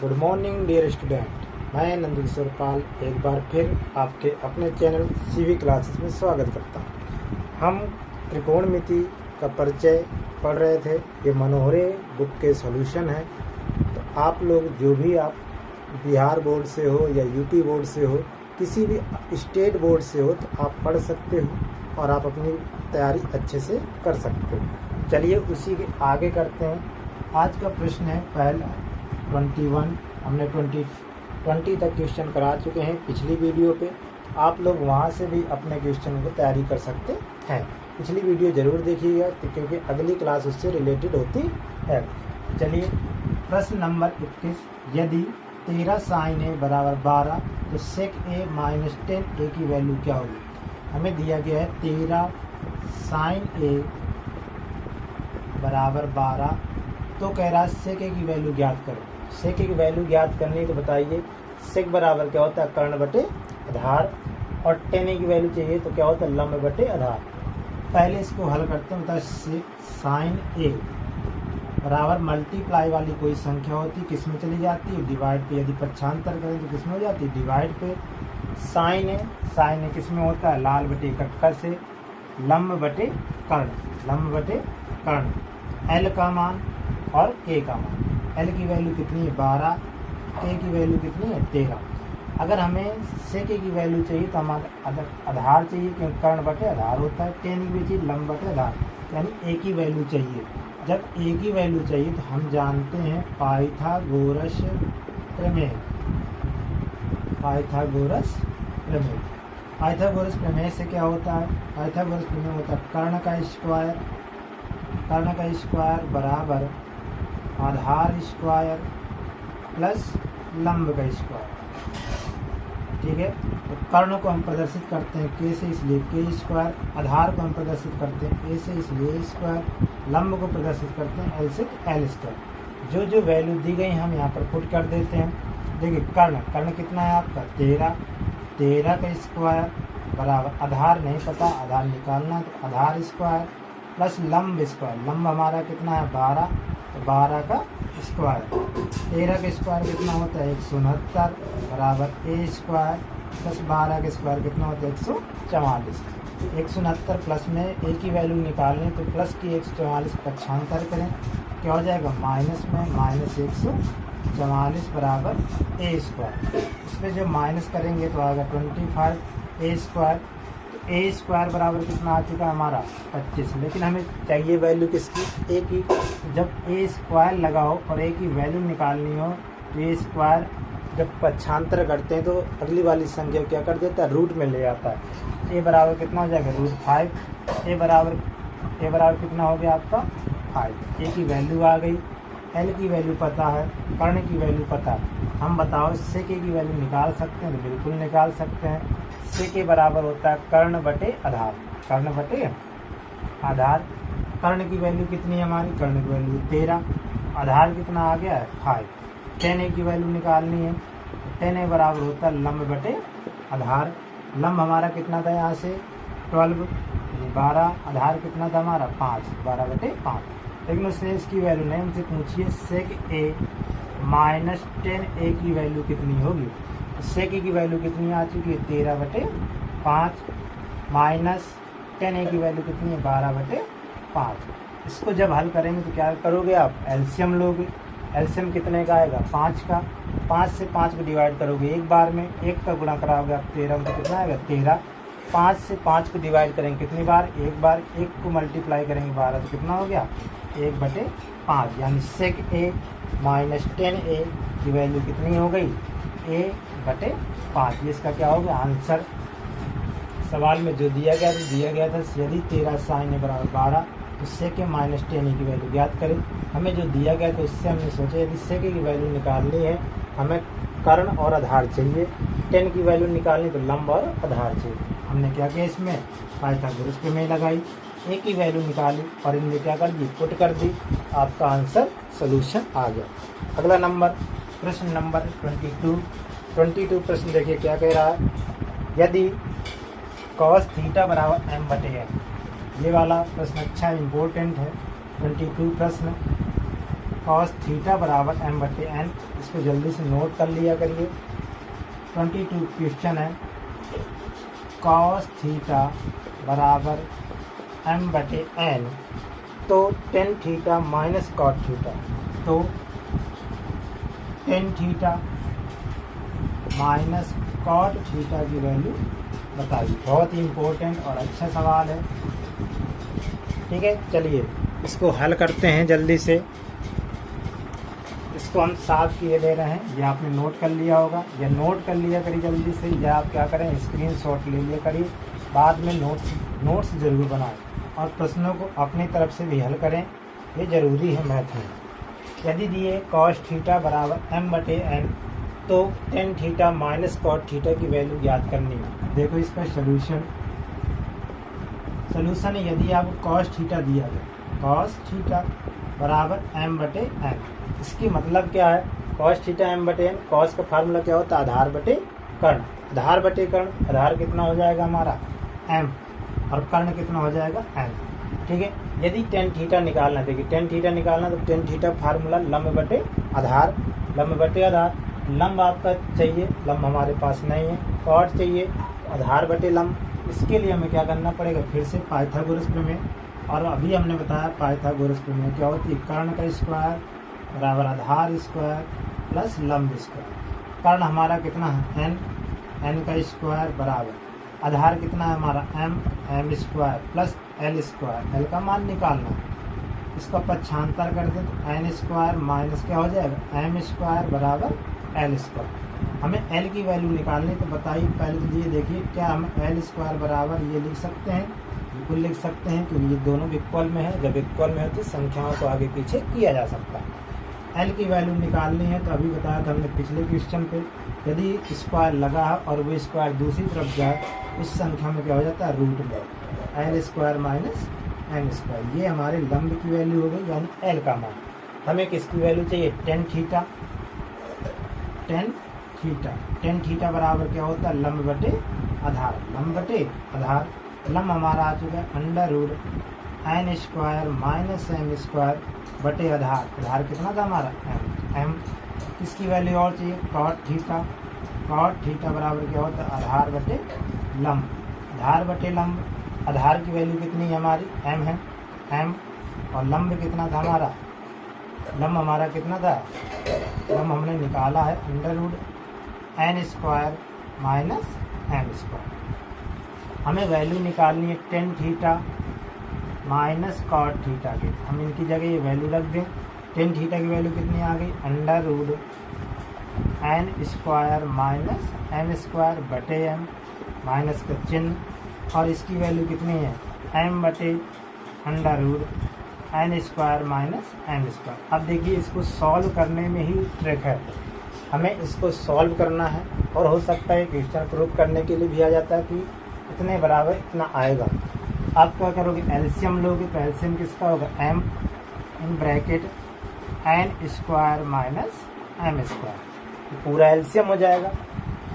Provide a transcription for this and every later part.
Good morning dear student. मैं नंदकिशोर पाल एक बार फिर आपके अपने चैनल सीवी क्लासेस में स्वागत करता हूं। हम त्रिकोणमिति का परिचय पढ़ रहे थे। ये मनोहरे बुक के सॉल्यूशन है। तो आप लोग जो भी आप बिहार बोर्ड से हो या यूपी बोर्ड से हो, किसी भी स्टेट बोर्ड से हो, तो आप पढ़ सकते हो और आप अपनी तैयारी अच्छे से कर सकते हो। चलिए उसी के आगे करते हैं। आज का प्रश्न है पहला 21। हमने 20 तक क्वेश्चन करा चुके हैं पिछली वीडियो पे। आप लोग वहाँ से भी अपने क्वेश्चन को तैयारी कर सकते हैं। पिछली वीडियो ज़रूर देखिएगा क्योंकि अगली क्लास उससे रिलेटेड होती है। चलिए प्रश्न नंबर 21। यदि 13 sin a बराबर 12 तो sec a माइनस 10a की वैल्यू क्या होगी। हमें दिया गया है 13 sin a बराबर 12, तो कह रहा है sec a की वैल्यू ज्ञात करो। sec a की वैल्यू ज्ञात करनी है तो बताइए sec बराबर क्या होता है, कर्ण बटे आधार, और tan a की वैल्यू चाहिए तो क्या होता है, लंब बटे आधार। पहले इसको हल करते हैं। बताए sin a बराबर मल्टीप्लाई वाली कोई संख्या होती किस में चली जाती है, डिवाइड पे। यदि पक्षांतर करें तो किस में हो जाती है, डिवाइड पे। साइन ए किस में होता है, लाल बटे कक्कर से, लंब बटे कर्ण, लंब बटे कर्ण। एल का मान और ए का मान। एल की वैल्यू कितनी है 12, ए की वैल्यू कितनी है 13। अगर हमें सेक की वैल्यू चाहिए तो हमारा आधार चाहिए क्योंकि कर्ण बटे आधार होता है। टेन की भी चीज लंब बटे आधार, यानी ए की वैल्यू चाहिए। जब ए की वैल्यू चाहिए तो हम जानते हैं पाइथागोरस प्रमेय। पाइथागोरस प्रमेय, पाइथागोरस प्रमेय से क्या होता है, पाइथागोरस प्रमेय होता है कर्ण का स्क्वायर, कर्ण का स्क्वायर बराबर आधार स्क्वायर प्लस लंब का स्क्वायर। ठीक है, तो कर्ण को हम प्रदर्शित करते हैं के से, इसलिए के स्क्वायर। आधार को हम प्रदर्शित करते हैं ए से, इसलिए ए स्क्वायर। लंब को प्रदर्शित करते हैं एल से, एल स्क्वायर। जो जो वैल्यू दी गई हम यहाँ पर पुट कर देते हैं। देखिए कर्ण, कर्ण कितना है आपका 13, 13 का स्क्वायर बराबर आधार नहीं पता, आधार निकालना, तो आधार स्क्वायर प्लस लंब स्क्वायर। लंब हमारा कितना है 12, तो 12 का स्क्वायर। 13 का स्क्वायर कितना होता है 169 बराबर ए स्क्वायर प्लस 12 का स्क्वायर कितना होता है 144। 169 प्लस में ए की वैल्यू निकालनी तो प्लस की 144 पक्षांतर करें, क्या हो जाएगा माइनस में माइनस 144 बराबर ए स्क्वायर। इसमें जब माइनस करेंगे तो आएगा 25 ए स्क्वायर। तो ए स्क्वायर बराबर कितना आ चुका है हमारा 25। लेकिन हमें चाहिए वैल्यू किसकी, ए की। जब ए स्क्वायर लगाओ और ए की वैल्यू निकालनी हो तो ए स्क्वायर जब पक्षांतर करते हैं तो अगली वाली संख्या क्या कर देता है, रूट में ले आता है। ए बराबर कितना हो जाएगा √5। ए बराबर कितना हो गया आपका 5। ए की वैल्यू आ गई, एल की वैल्यू पता है, कर्ण की वैल्यू पता है। हम बताओ सेक की वैल्यू निकाल सकते हैं, तो बिल्कुल निकाल सकते हैं। सेक बराबर होता है कर्ण बटे आधार, कर्ण बटे आधार। कर्ण की वैल्यू कितनी है हमारी, कर्ण की वैल्यू 13, आधार कितना आ गया है 5। 10a की वैल्यू निकालनी है, 10a बराबर होता है लंब बटे आधार। लंब हमारा कितना था यहाँ से 12, 12, आधार कितना था हमारा 5, 12 बटे 5। लेकिन उसने इसकी वैल्यू नहीं, हमसे पूछिए सेक ए माइनस 10a की वैल्यू कितनी होगी। सेक की वैल्यू कितनी आ चुकी है 13 बटे 5 माइनस 10a की वैल्यू कितनी है 12 बटे 5। इसको जब हल करेंगे तो क्या करोगे आप, एलसीएम लोगे। एलसीएम कितने का आएगा 5 का। 5 से 5 को डिवाइड करोगे एक बार में, 1 का गुणा कराओगे आप 13 में, तो कितना आएगा 13। 5 से 5 को डिवाइड करेंगे कितनी बार, एक बार। 1 को मल्टीप्लाई करेंगे 12 तो कितना हो गया 1 बटे 5। यानी सेक ए माइनस 10a की वैल्यू कितनी हो गई, a बटे 5। ये इसका क्या हो गया आंसर। सवाल में जो दिया गया था यदि 13 sin a बराबर 12 तो सेक माइनस 10a की वैल्यू ज्ञात करें। हमें जो दिया गया तो इससे हमने सोचा यदि सेक की वैल्यू निकालनी है, हमें कर्ण और आधार चाहिए। 10 की वैल्यू निकालनी तो लंब और आधार चाहिए। हमने क्या किया, इसमें पाइथागोरस प्रमेय लगाई, ए की वैल्यू निकाली और इनमें क्या कर दी, पुट कर दी। आपका आंसर सोल्यूशन आ गया। अगला नंबर प्रश्न नंबर 22 प्रश्न देखिए क्या कह रहा है। यदि cos थीटा बराबर m बटे n, ये वाला प्रश्न अच्छा इम्पोर्टेंट है। 22 प्रश्न कॉस थीटा बराबर m/n। इसको जल्दी से नोट कर लिया करिए। 22 क्वेश्चन है, कॉस थीटा बराबर m/n, तो tan theta minus cot theta, तो tan theta minus cot theta की वैल्यू बताइए। बहुत ही इम्पोर्टेंट और अच्छा सवाल है। ठीक है, चलिए इसको हल करते हैं जल्दी से। इसको हम 7 किए ले रहे हैं, ये आपने नोट कर लिया होगा, या नोट कर लिया करिए जल्दी से, या आप क्या करें स्क्रीनशॉट ले लिया करिए, बाद में नोट्स ज़रूर बनाएं और प्रश्नों को अपनी तरफ से भी हल करें, ये ज़रूरी है मैथ में। यदि दिए कॉस थीटा बराबर m/n, तो tan theta minus cot theta की वैल्यू ज्ञात करनी है। देखो इसका सोल्यूशन है, यदि आपको कॉस थीटा दिया गया, कॉस थीटा बराबर m/n, इसकी मतलब क्या है, कॉस थीटा m/n, कॉस का फार्मूला क्या होता है, आधार बटे कर्ण, आधार बटे कर्ण, आधार कितना हो जाएगा हमारा m, और कर्ण कितना हो जाएगा n। ठीक है, यदि टेन थीटा निकालना, देखिए टेन थीटा निकालना, तो टेन थीटा फार्मूला लंब बटे आधार, लंब बटे आधार, लंब आपका चाहिए, लंब हमारे पास नहीं है, कॉट चाहिए, आधार बटे लंब। इसके लिए हमें क्या करना पड़ेगा, फिर से पाइथागोरस प्रमेय, और अभी हमने बताया पाइथागोरस प्रमेय क्या होती है, कर्ण का स्क्वायर बराबर आधार स्क्वायर प्लस लंब स्क्वायर। कर्ण हमारा कितना है n का स्क्वायर बराबर आधार कितना है हमारा m square plus l square, l का मान निकालना है, इसका पक्षांतर कर दे तो n स्क्वायर माइनस क्या हो जाएगा m स्क्वायर बराबर l स्क्वायर। हमें l की वैल्यू निकालनी, तो बताइए पहले तो ये देखिए, क्या हम l स्क्वायर बराबर ये लिख सकते हैं, बिल्कुल लिख सकते हैं, क्योंकि ये दोनों इक्वल में है, जब इक्वल में है तो संख्याओं को आगे पीछे किया जा सकता है। l की वैल्यू निकालनी है, तो अभी बताया था हमने पिछले क्वेश्चन पे, यदि स्क्वायर लगा है और वो स्क्वायर दूसरी तरफ जाए, उस संख्या में क्या हो जाता है रूट में l square minus m square. ये हमारे लंब की वैल्यू हो गई, यानी l का मान। हमें किसकी वैल्यू चाहिए, टेन थीटा, टेन थीटा बराबर क्या होता है लंब बटे आधार, लंब बटे आधार, लंब हमारा आ चुका है under root n square minus m square बटे आधार, आधार कितना था हमारा m। इसकी वैल्यू और चाहिए कॉट थीटा, कॉट थीटा बराबर क्या होता है आधार बटे लंब, आधार बटे लंब, आधार की वैल्यू कितनी है हमारी m है m, और लंब कितना था हमारा, लंब हमारा कितना था, लंब हमने निकाला है under root n square minus m square. हमें वैल्यू निकालनी है tan theta minus cot theta की, हम इनकी जगह ये वैल्यू रख दें। टेन थीटा की वैल्यू कितनी आ गई under root n square minus m square बटे m, माइनस का चिन्ह, और इसकी वैल्यू कितनी है m बटे under root n square minus m square. अब देखिए इसको सॉल्व करने में ही ट्रिक है, हमें इसको सॉल्व करना है, और हो सकता है क्वेश्चन प्रूफ करने के लिए भी आ जाता है कि इतने बराबर इतना आएगा। आप क्या करोगे, एलसीएम लोगे, तो एलसीएम किसका होगा m in bracket n square minus m square, पूरा एलसीएम हो जाएगा।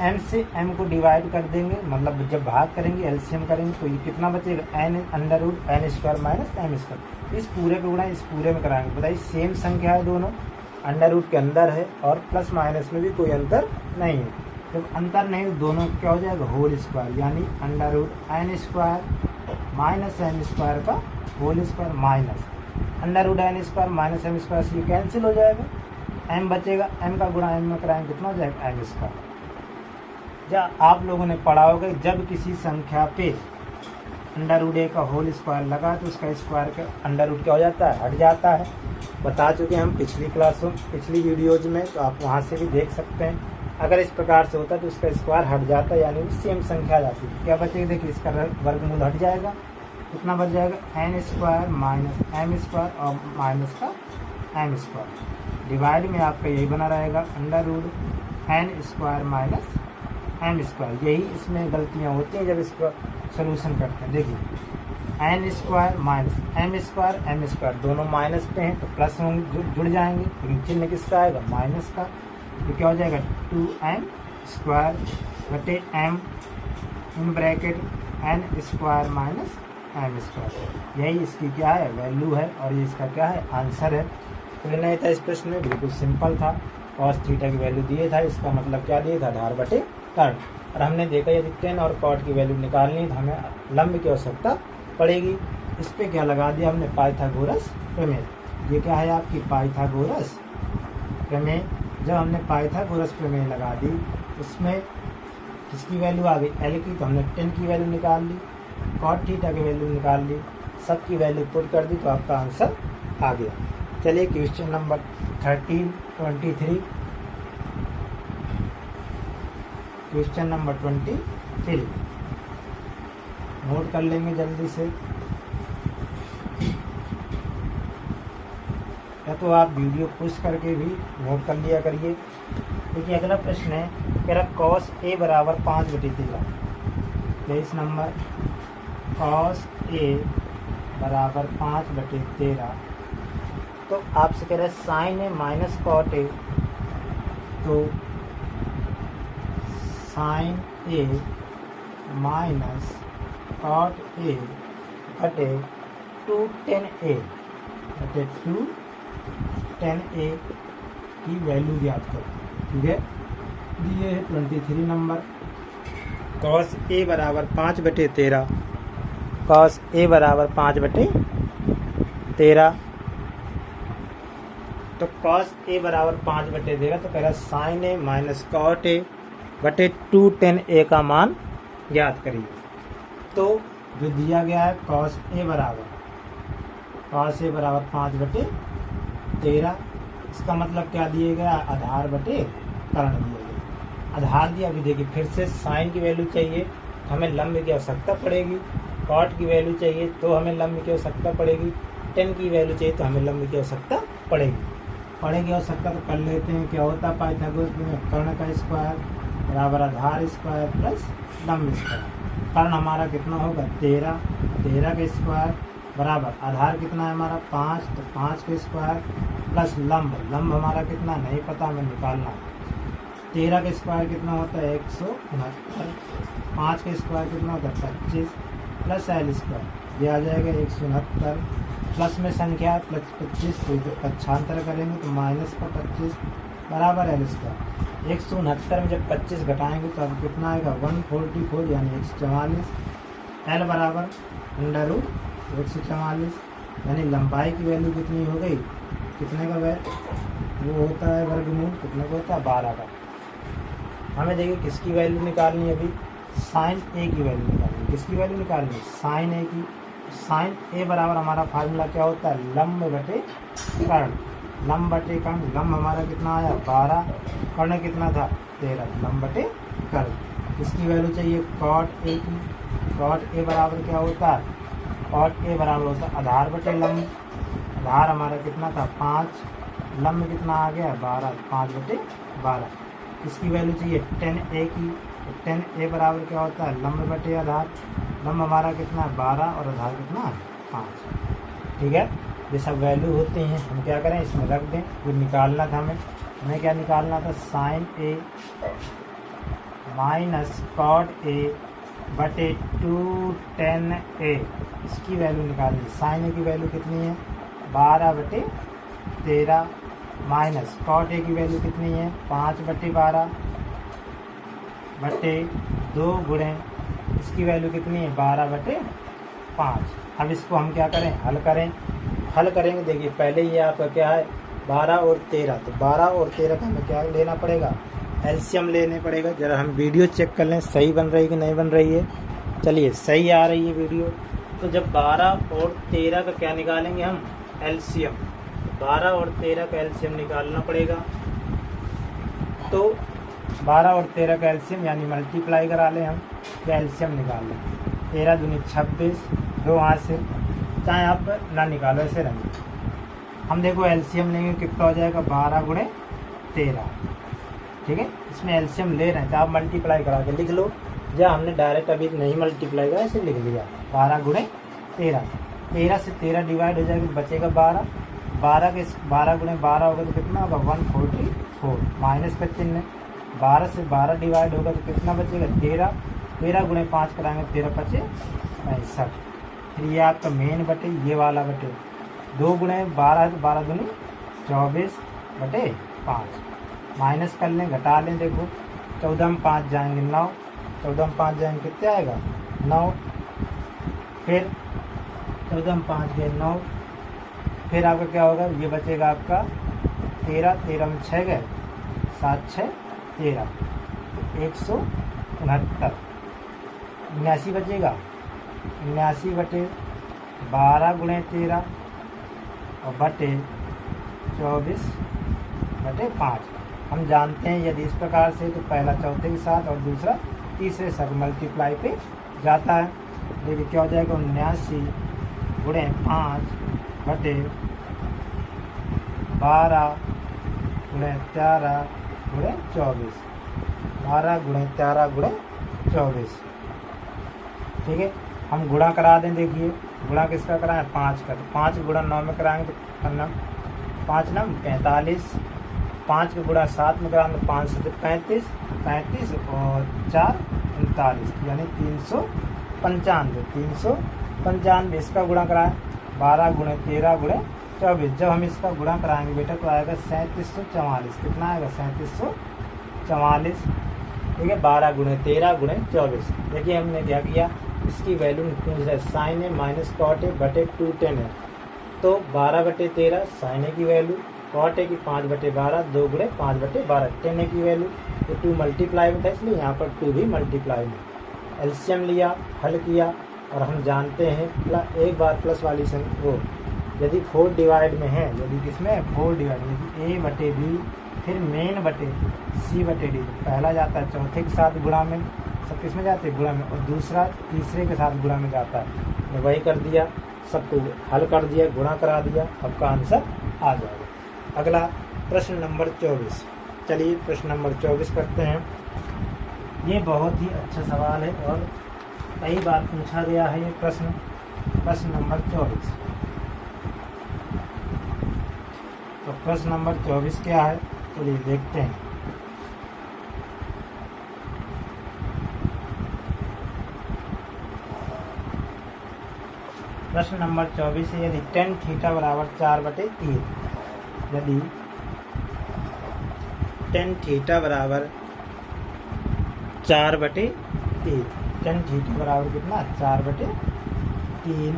m से m को डिवाइड कर देंगे, मतलब जब भाग करेंगे एलसीएम करेंगे, तो ये कितना बचेगा n under root n square minus m square. इस पूरे को गुणा इस पूरे में कराएंगे, बताइए सेम संख्या है दोनों, अंडर रूट के अंदर है और प्लस माइनस में भी कोई अंतर नहीं है। जब अंतर नहीं तो दोनों क्या हो जाएगा होल स्क्वायर, यानी under root n square minus m square का whole square, minus under root n square minus m square से ये कैंसिल हो जाएगा, m बचेगा, m का गुणा m में कराएंगे कितना हो जाएगा m स्क्वायर। जब आप लोगों ने पढ़ा होगा जब किसी संख्या पे अंडर रूट a का होल स्क्वायर लगा तो उसका स्क्वायर का अंडर रूट क्या हो जाता है हट जाता है, बता चुके हैं हम पिछली क्लासों पिछली वीडियोज में, तो आप वहाँ से भी देख सकते हैं। अगर इस प्रकार से होता है तो उसका स्क्वायर हट जाता है, यानी सेम संख्या आ जाती है। क्या बचेगा, देखिए इसका वर्गमूल हट जाएगा, कितना बच जाएगा n square minus m square और माइनस का m स्क्वायर, डिवाइड में आपका यही बना रहेगा under root n square minus m square. यही इसमें गलतियाँ होती हैं जब इसका सोल्यूशन करते हैं। देखिए n square minus m square दोनों माइनस पे हैं तो प्लस होंगे, जुड़ जाएंगे, लेकिन चिन्ह किसका आएगा माइनस का, तो क्या हो जाएगा 2m स्क्वायर बटे m in bracket n square minus m square. यही इसकी क्या है वैल्यू है, और ये इसका क्या है आंसर है। कोई नहीं था इस प्रश्न में, बिल्कुल सिंपल था। कॉस थीटा की वैल्यू दिए था, इसका मतलब क्या दिया था, आधार बटे कर्ण। और हमने देखा यदि टेन और कॉट की वैल्यू निकालनी है तो हमें लंब की आवश्यकता पड़ेगी। इस पर क्या लगा दिया हमने, पाइथागोरस प्रमेय। ये क्या है आपकी पाइथागोरस प्रमेय। जब हमने पाइथागोरस प्रमेय लगा दी, उसमें किसकी वैल्यू आ गई, एल की, तो हमने टेन की वैल्यू निकाल ली, कॉट थीटा की वैल्यू निकाल ली, सबकी वैल्यू पुट कर दी तो आपका आंसर आ गया। चलिए question number 23, question number 23 note कर लेंगे जल्दी से, या तो आप वीडियो पुश करके भी नोट कर लिया करिए। देखिए अगला प्रश्न है, कह रहा कॉस ए बराबर 5/13। 23 नंबर, कॉस ए बराबर 5/13। तो आपसे कह रहा है sine A minus cot A, तो sine A minus cot A बटे 2tan a बटे 2tan a की वैल्यू ज्ञात करो। ठीक है, दिए है 23 नंबर, कॉस ए बराबर 5/13, कॉस ए बराबर 5/13। तो कॉस ए बराबर 5/13, तो कह रहा है sine A minus cot A बटे 2tan a का मान ज्ञात करिए। तो जो दिया गया है कॉस ए बराबर 5/13, इसका मतलब क्या दिए गया, आधार बटे कर्ण दिया गया। आधार दिया, अभी देखिए फिर से साइन की वैल्यू चाहिए तो हमें लंब की आवश्यकता पड़ेगी, कॉट की वैल्यू चाहिए तो हमें लंब की आवश्यकता पड़ेगी, टेन की वैल्यू चाहिए तो हमें लंब की आवश्यकता पड़ेगी आवश्यकता। तो कर लेते हैं, क्या होता है पाइथागोरस में, कर्ण का स्क्वायर बराबर आधार स्क्वायर प्लस लंब स्क्वायर। कर्ण हमारा कितना होगा 13 का स्क्वायर बराबर आधार कितना है हमारा 5, तो 5 का स्क्वायर प्लस लंब हमारा कितना नहीं पता, हमें निकालना है। 13 का स्क्वायर कितना होता है 169, 5 का स्क्वायर कितना होता है 25 प्लस एल स्क्वायर, ये आ जाएगा 169, प्लस में संख्या प्लस 25 को पक्षांतर करेंगे तो माइनस का 25 बराबर एल स्क्वायर। 169 में जब 25 घटाएंगे तो अब कितना आएगा 144 यानी 144, एल बराबर √144, यानी लंबाई की वैल्यू कितनी हो गई, कितने का वो होता है वर्गमूल, कितने का होता है 12 का। हमें देखिए किसकी वैल्यू निकालनी है, अभी साइन ए की वैल्यू निकालनी है। किसकी वैल्यू निकालनी है, साइन ए की। साइन ए बराबर हमारा फार्मूला क्या होता है, लंब बटे कर्ण, लंब बटे कर्ण। लंब हमारा कितना आया 12, कर्ण कितना था 13, लंब बटे कर्ण। इसकी वैल्यू चाहिए कॉट ए की। कॉट ए बराबर क्या होता है, कॉट ए बराबर होता है आधार बटे लंब। आधार हमारा कितना था 5, लंब कितना आ गया 12, 5/12। इसकी वैल्यू चाहिए tan a की। tan a बराबर क्या होता है, लंब बटे आधार। लंब हमारा कितना है 12 और आधार कितना है 5। ठीक है, ये सब वैल्यू होती हैं, हम क्या करें इसमें रख दें। जो निकालना था हमें क्या निकालना था, sine A minus cot A बटे 2tan a, इसकी वैल्यू निकालनी। साइन ए की वैल्यू कितनी है 12/13 माइनस कॉट ए की वैल्यू कितनी है 5/12 बटे 2 गुणे इसकी वैल्यू कितनी है 12/5। अब इसको हम क्या करें, हल करेंगे। देखिए पहले ये आपका क्या है 12 और 13, तो 12 और 13 का हमें क्या लेना पड़ेगा, एलसीएम लेने पड़ेगा। जरा हम वीडियो चेक कर लें सही बन रही कि नहीं बन रही है। चलिए सही आ रही है वीडियो। तो जब 12 और 13 का क्या निकालेंगे हम, एलसीएम। 12 और 13 का एलसीएम निकालना पड़ेगा। तो 12 और 13 का एलसीएम यानी मल्टीप्लाई करा लें हम, या एलसीएम निकाल लें। 13 दूनी 26, 2 हाथ से, चाहे आप ना निकालो ऐसे रहेंगे। हम देखो एलसीएम लेंगे कितना हो जाएगा 12 गुणे 13। ठीक है, इसमें एलसीएम ले रहे हैं तो आप मल्टीप्लाई करा के लिख लो, या हमने डायरेक्ट अभी नहीं मल्टीप्लाई करा ऐसे लिख लिया 12 गुणे 13। 13 से 13 डिवाइड हो जाएगा, बचेगा 12। 12 गुणे 12 होगा तो कितना होगा 144, माइनस का चिन्ह। 12 से 12 डिवाइड होगा तो कितना बचेगा 13। 13 गुणे 5 कराएंगे 13 × 5 = 65। फिर ये आपका मेन बटे ये वाला बटे 2 गुणे 12 है तो 12 दूनी 24/5 माइनस कर लें, घटा लें। देखो 14 में 5 जाएंगे 9, 14 में 5 जाएंगे कितने आएगा 9, फिर 14 में 5 गए 9, फिर आपका क्या होगा, ये बचेगा आपका 13, 13 में 6 गए 7 6 13, 169, 79 बचेगा, 79/12 गुणे 13 और बटे 24/5। हम जानते हैं यदि इस प्रकार से तो पहला चौथे के साथ और दूसरा तीसरे साथ मल्टीप्लाई पे जाता है। देखिए क्या हो जाएगा 79 गुणे 5 बटे 12 गुणे 13 गुणे 24, 12 गुणे 13 गुणे 24। ठीक है, हम गुणा करा दें। देखिए गुणा किसका कराएं 5 का, तो 5 गुणा 9 में कराएंगे तो 5 9 45, 5 का गुणा 7 में कराएंगे तो 5 से 35, 35 और 4 39 यानी 395। इसका गुणा कराएं 12 गुणे 13 गुणे 24। जब हम इसका गुणा कराएंगे बेटा तो आएगा 3744। कितना आएगा 3744। ठीक है, 12 गुणे 13 गुणे 24। देखिए हमने क्या किया, इसकी वैल्यू पूछ रहा है साइन है माइनस कॉट है बटे 2tan है, तो 12/13 साइन ए की वैल्यू, कॉट ए की 5/12, 2 गुणे 5/12, tan ए की वैल्यू, तो 2 मल्टीप्लाई में था इसलिए यहाँ पर 2 भी मल्टीप्लाई में। एलसीएम लिया, हल किया और हम जानते हैं एक बार प्लस वाली संख्या वो यदि 4 डिवाइड में है, यदि किसमें 4 डिवाइड, यदि a/b फिर मेन बटे c/d, पहला जाता है चौथे के साथ गुणा में, सब किस में जाते हैं गुणा में, और दूसरा तीसरे के साथ गुणा में जाता है। मैं वही कर दिया, सबको हल कर दिया, गुणा करा दिया, आपका आंसर आ जाएगा। अगला प्रश्न नंबर 24। चलिए प्रश्न नंबर 24 करते हैं। ये बहुत ही अच्छा सवाल है और कई बार पूछा गया है ये प्रश्न नंबर 24। तो प्रश्न नंबर 24 क्या है, चलिए देखते हैं। प्रश्न नंबर 24 है, यदि tan थीटा बराबर 4/3, यदि tan थीटा बराबर 4/3, tan थीटा बराबर कितना 4/3,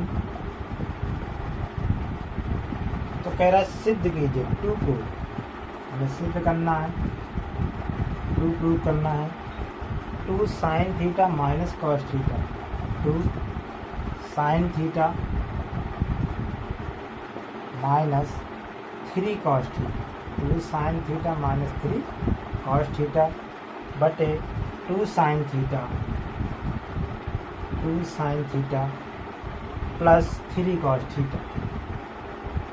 तो कह रहा है सिद्ध कीजिए, टू प्रूव, हमें सिद्ध करना है, टू प्रूव करना है। 2 sin theta minus cos theta, 2 sin theta minus 3 cos theta, 2 sin theta minus 3 cos theta बटे 2 sin theta plus 3 cos theta,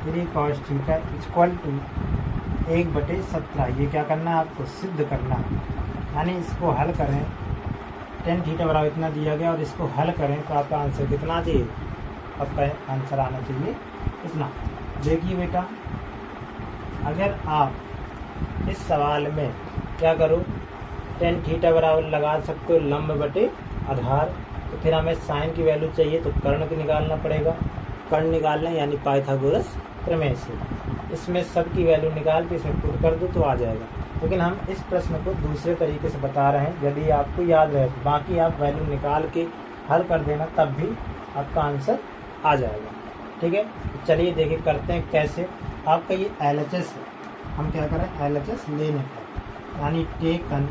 3 cos theta equal to 1/17। ये क्या करना है आपको सिद्ध करना है, यानी इसको हल करें, tan थीटा बराबर इतना दिया गया और इसको हल करें तो आपका आंसर कितना चाहिए, आपका आंसर आना चाहिए इतना। देखिए बेटा, अगर आप इस सवाल में क्या करो, tan थीटा बराबर लगा सकते हो लंब बटे आधार, तो फिर हमें साइन की वैल्यू चाहिए तो कर्ण को निकालना पड़ेगा, कर्ण निकालना यानी पाइथागोरस प्रमेय से इसमें सब की वैल्यू निकाल के इसमें पुट कर दो तो आ जाएगा। लेकिन हम इस प्रश्न को दूसरे तरीके से बता रहे हैं, यदि आपको याद रहे बाकी आप वैल्यू निकाल के हल कर देना तब भी आपका आंसर आ जाएगा। ठीक है, चलिए देखिए करते हैं कैसे। आपका ये LHS है, हम क्या करें LHS लेने का, यानी टेकन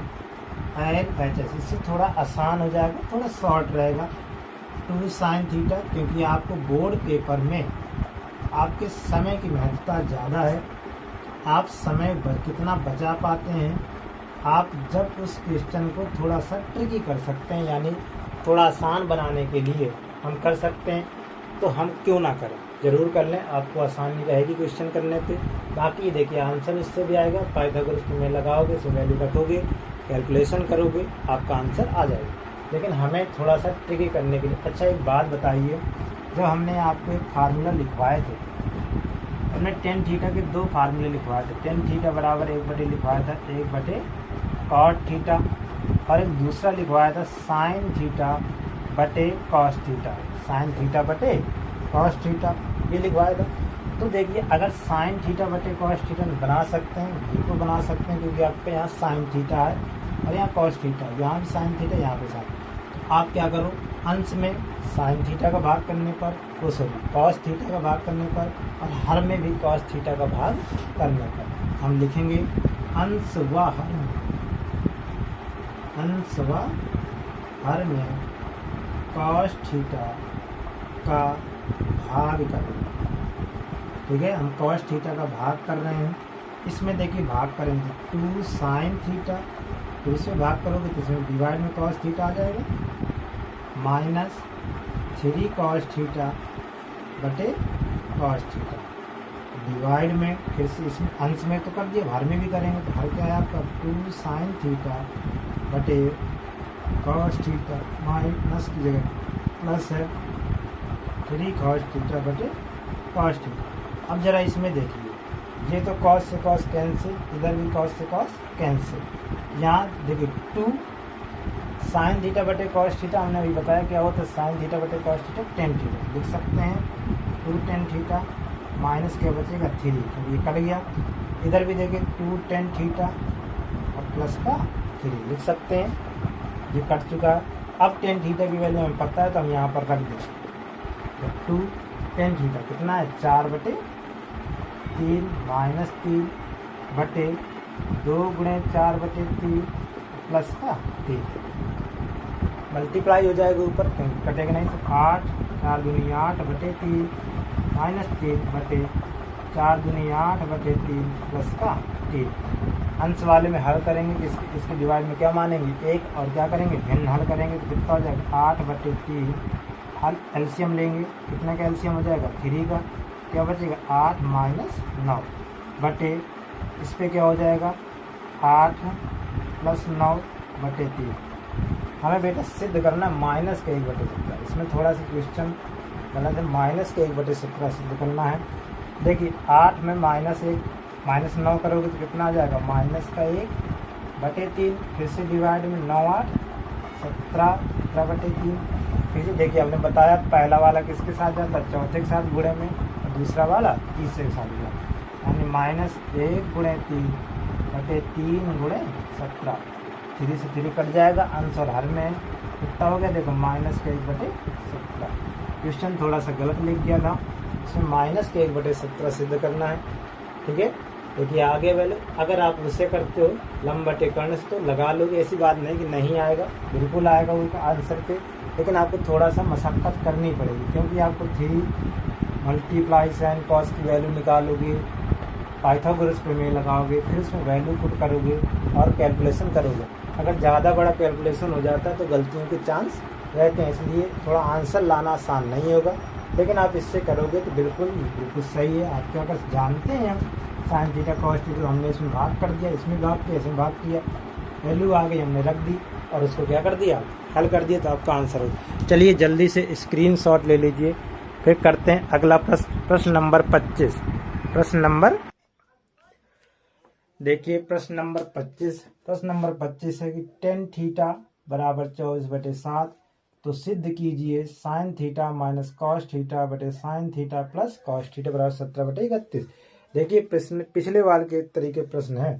LHS, इससे थोड़ा आसान हो जाएगा, थोड़ा शॉर्ट रहेगा। 2 sin थीटा, क्योंकि आपको बोर्ड पेपर में आपके समय की महत्वता ज़्यादा है, आप समय कितना बचा पाते हैं, आप जब उस क्वेश्चन को थोड़ा सा ट्रिकी कर सकते हैं, यानी थोड़ा आसान बनाने के लिए हम कर सकते हैं, तो हम क्यों ना करें, ज़रूर कर लें, आपको आसानी रहेगी क्वेश्चन करने पे। बाकी देखिए आंसर इससे भी आएगा, पाइथागोरस में लगाओगे, इसे वैल्यू रखोगे, कैलकुलेशन करोगे, आपका आंसर आ जाएगा। लेकिन हमें थोड़ा सा ट्रिकी करने के लिए, अच्छा एक बात बताइए, जब हमने आपको एक फार्मूला लिखवाए थे, हमने tan थीटा के 2 फार्मूले लिखवाए थे, tan थीटा बराबर 1/, लिखवाया था 1/cot थीटा, और एक दूसरा लिखवाया था sin थीटा बटे cos थीटा, sin थीटा बटे cos थीटा, ये लिखवाया था। तो देखिए अगर साइन थीटा बटे कॉस थीटा बना सकते हैं, बिल्कुल बना सकते हैं, क्योंकि आपके यहाँ साइन थीटा है और यहाँ कॉस थीटा, यहाँ भी साइन थीटा, यहाँ पे साइन। तो आप क्या करो, अंश में साइन थीटा का भाग करने पर, कॉस थीटा का भाग करने पर, और हर में भी कॉस थीटा का भाग करने पर हम लिखेंगे अंश व हर में, अंश व हर में कॉस थीटा का भाग करेंगे। ठीक है, हम कॉस थीटा का भाग कर रहे हैं। इसमें देखिए भाग करेंगे 2 साइन थीटा, तो इसमें भाग करोगे तो इसमें डिवाइड में कॉस थीटा आ जाएगा, माइनस 3 कॉस थीटा बटे कॉस थीटा, डिवाइड में फिर से इसमें अंश में तो कर दिया, हर में भी करेंगे, तो हर क्या है आपका 2 साइन थीटा बटे कॉस थीटा, माइनस की जगह प्लस है 3 कॉस थीटा बटे कॉस थीटा। अब जरा इसमें देखिए, ये तो कॉस से कॉस कैंसिल, इधर भी कॉस से कॉस कैंसिल। यहाँ देखिए 2 साइन थीटा बटे कॉस थीटा, हमने अभी बताया क्या होता है, साइन थीटा बटे कॉस थीटा टेन थीटा लिख सकते हैं, 2 टेन थीटा, माइनस क्या बचेगा 3, तो ये कट गया। इधर भी देखिए 2 टेन थीटा और प्लस का 3 लिख सकते हैं, ये कट चुका है। अब टेन थीटा की वैल्यू हमें पता है तो हम यहाँ पर रख दें, तो 2 टेन थीटा कितना है 4 बटे 3 माइनस 3 बटे 2 गुणे 4 बटे 3 प्लस का 3, मल्टीप्लाई हो जाएगा ऊपर, कटेगा नहीं, तो 8 4 दूनी 8 बटे 3 माइनस 3 बटे 4 दूनी 8 बटे 3 प्लस का 3। अंश वाले में हल करेंगे तो इसके डिवाइड में क्या मानेंगे 1, और क्या करेंगे भिन्न हल करेंगे तो कितना हो जाएगा 8 बटे 3, हल एलसीएम लेंगे, कितने का एलसीएम हो जाएगा 3 का, क्या बचेगा 8 माइनस 9 बटे, इस पर क्या हो जाएगा 8 प्लस 9 बटे 3। हमें बेटा सिद्ध करना है माइनस के 1/17, इसमें थोड़ा सा क्वेश्चन गलत है, माइनस के 1/17 सिद्ध करना है। देखिए 8 में माइनस 1 माइनस 9 करोगे तो कितना आ जाएगा माइनस का 1 बटे 3, फिर से डिवाइड में 9 8 17 बटे 3। फिर से देखिए हमने बताया पहला वाला किसके साथ जाता है, चौथे के साथ गुणे में, और दूसरा वाला तीसरे के साथ जाता, यानी माइनस 1 गुणे 3 बटे 3 गुणे 17, 3 से 3 कट जाएगा, अंश और हर में कितना हो गया देखो माइनस के 1/17। क्वेश्चन थोड़ा सा गलत लिख गया था, इसमें माइनस के 1/17 सिद्ध करना है। ठीक है, देखिए आगे वाले अगर आप उससे करते हो लंब बटे कर्ण से तो लगा लोगे, ऐसी बात नहीं कि नहीं आएगा, बिल्कुल आएगा उनका आंसर पे, लेकिन आपको थोड़ा सा मशक्कत करनी पड़ेगी, क्योंकि आपको 3 मल्टीप्लाई साइन कॉस की वैल्यू निकालोगे, पाइथागोरस प्रमेय लगाओगे, फिर उसमें वैल्यू पुट करोगे और कैलकुलेशन करोगे। अगर ज़्यादा बड़ा कैलकुलेशन हो जाता है तो गलतियों के चांस रहते हैं, इसलिए थोड़ा आंसर लाना आसान नहीं होगा, लेकिन आप इससे करोगे तो बिल्कुल सही है। आप क्या कर जानते हैं, हम साइन थीटा कॉस थीटा हमने इसमें भाग कर दिया, इसमें भाग किया, इसमें भाग किया, वैल्यू आ गई हमने रख दी और उसको क्या कर दिया हल कर दिया, तो आपका आंसर हो। चलिए जल्दी से स्क्रीनशॉट ले लीजिए, फिर करते हैं अगला प्रश्न नंबर 25। प्रश्न नंबर देखिए, प्रश्न नंबर 25 है कि टेन थीटा बराबर 24/7, तो सिद्ध कीजिए sine theta minus cos theta बटे sine theta plus cos theta बराबर 17/31। देखिए प्रश्न पिछले वाले के तरीके प्रश्न है,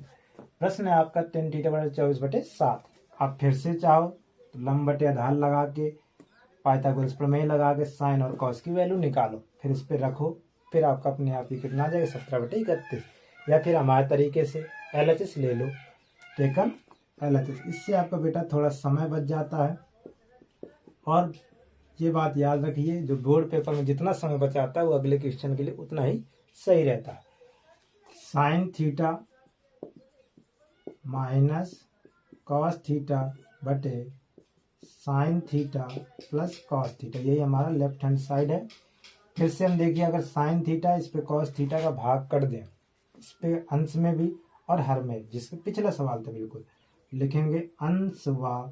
प्रश्न है आपका टेन थीटा बराबर 24/7। आप फिर से चाहो तो लंब बटे आधार लगा के, पाइथागोरस प्रमेय लगा के साइन और कॉस की वैल्यू निकालो, फिर इस पे रखो, फिर आपका अपने आप ही कितना आ जाएगा 17/31। या फिर हमारे तरीके से LHS ले लो, टेकन LHS, इससे आपका बेटा थोड़ा समय बच जाता है। और ये बात याद रखिए, जो बोर्ड पेपर में जितना समय बचाता है वो अगले क्वेश्चन के लिए उतना ही सही रहता है। Sine theta minus cos theta बटे sine theta plus cos theta, यही हमारा लेफ्ट हैंड साइड है। फिर से हम देखिए, अगर साइन थीटा इस पे कॉस थीटा का भाग कर दें, इस पे अंश में भी और हर में, जिसके पिछला सवाल था बिल्कुल, लिखेंगे अंश व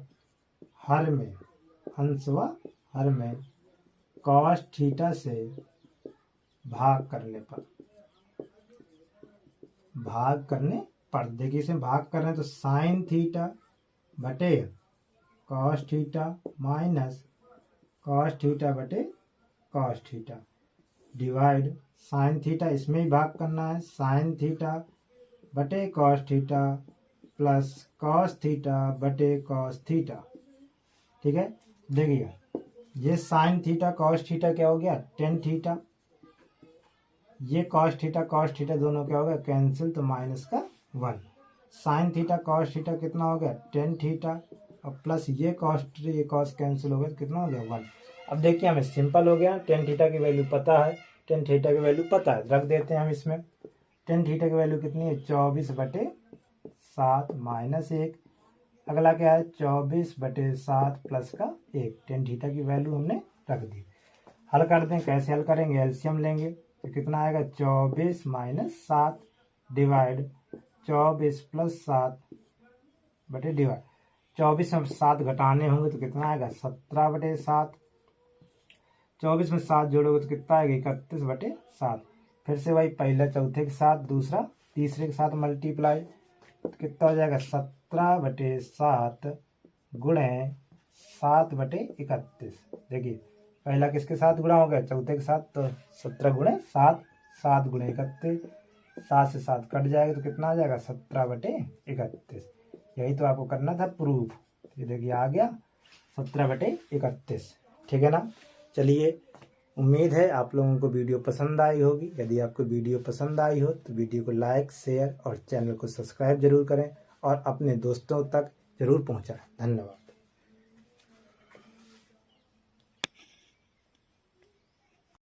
हर में, अंश व हर में कॉस थीटा से भाग करने पर देखिए इसमें भाग कर रहे हैं तो साइन थीटा बटे cos theta minus cos theta बटे cos theta divide sine theta इसमें ही भाग करना है, साइन थीटा बटे cos theta plus cos theta बटे कॉस थीटा। ठीक है, देखिए ये साइन थीटा कॉस थीटा क्या हो गया, टेन थीटा, ये कॉस थीटा दोनों क्या हो गया, कैंसिल, तो माइनस का 1। साइन थीटा कॉस थीटा कितना हो गया, टेन थीटा, और प्लस ये कॉस कैंसिल हो गया, तो कितना हो गया, 1। अब देखिए हमें सिंपल हो गया, टेन थीटा की वैल्यू पता है, टेन थीटा की वैल्यू पता है, रख देते हैं हम इसमें। टेन थीटा की वैल्यू कितनी है, 24/7 माइनस 1। अगला क्या है, 24/7 प्लस का 1। टेन थीटा की वैल्यू हमने रख दी। हल कर दें, कैसे हल करेंगे, एलसीएम लेंगे तो कितना आएगा, 24 - 7 डिवाइड 24 + 7 बटे डिवाइड 24 में 7 घटाने होंगे तो कितना आएगा, 17/7। 24 में 7 जोड़ोगे तो कितना आएगा, 31/7। फिर से वही, पहला चौथे के साथ, दूसरा तीसरे के साथ मल्टीप्लाई, तो कितना हो जाएगा, 17/7 गुणे 7/31। देखिए पहला किसके साथ गुणा हो गया, चौथे के साथ, तो 17 गुणे 7, 7 गुणे 31, 7 से 7 कट जाएगा तो कितना आ जाएगा, 17/31। यही तो आपको करना था प्रूफ। ये देखिए आ गया 17/31। ठीक है ना। चलिए, उम्मीद है आप लोगों को वीडियो पसंद आई होगी। यदि आपको वीडियो पसंद आई हो तो वीडियो को लाइक, शेयर और चैनल को सब्सक्राइब जरूर करें और अपने दोस्तों तक जरूर पहुंचाएं। धन्यवाद।